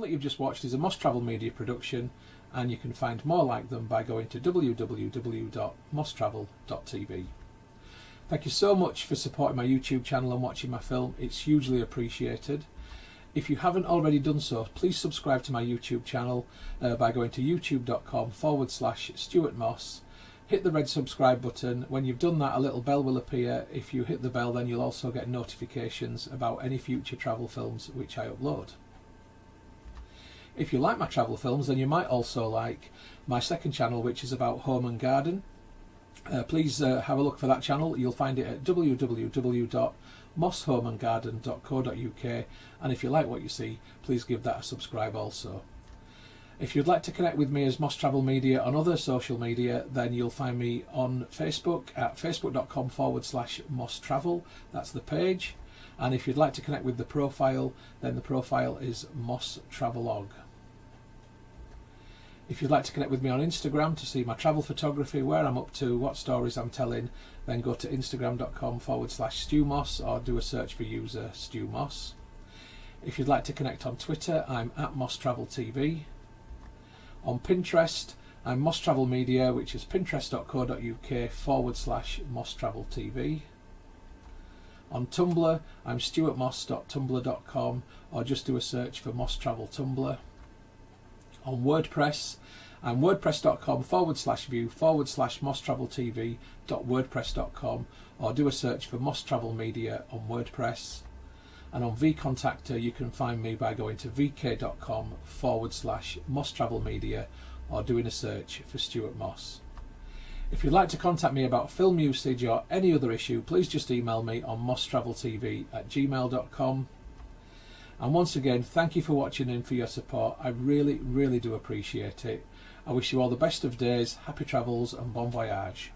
that you've just watched is a Moss Travel Media production, and you can find more like them by going to www.mosstravel.tv. Thank you so much for supporting my YouTube channel and watching my film. It's hugely appreciated. If you haven't already done so, please subscribe to my YouTube channel by going to youtube.com/stuartmoss. Hit the red subscribe button. When you've done that, a little bell will appear. If you hit the bell, then you'll also get notifications about any future travel films which I upload. If you like my travel films, then you might also like my second channel, which is about home and garden. Please have a look for that channel. You'll find it at www.mosshomeandgarden.co.uk, and if you like what you see, please give that a subscribe also. If you'd like to connect with me as Moss Travel Media on other social media, then you'll find me on Facebook at facebook.com/Moss Travel. That's the page. And if you'd like to connect with the profile, then the profile is Moss Travelog. If you'd like to connect with me on Instagram to see my travel photography, where I'm up to, what stories I'm telling, then go to instagram.com/StuMoss or do a search for user StuMoss. If you'd like to connect on Twitter, I'm at Moss Travel TV. On Pinterest, I'm Moss Travel Media, which is pinterest.co.uk/Moss Travel TV. On Tumblr, I'm stuartmoss.tumblr.com, or just do a search for Moss Travel Tumblr. On WordPress, I'm wordpress.com/view/MossTravelTV.wordpress.com, or do a search for Moss Travel Media on WordPress. And on vContactor, you can find me by going to vk.com/Moss Travel Media, or doing a search for Stuart Moss. If you'd like to contact me about film usage or any other issue, please just email me on mosstraveltv@gmail.com. And once again, thank you for watching and for your support. I really, really do appreciate it. I wish you all the best of days, happy travels and bon voyage.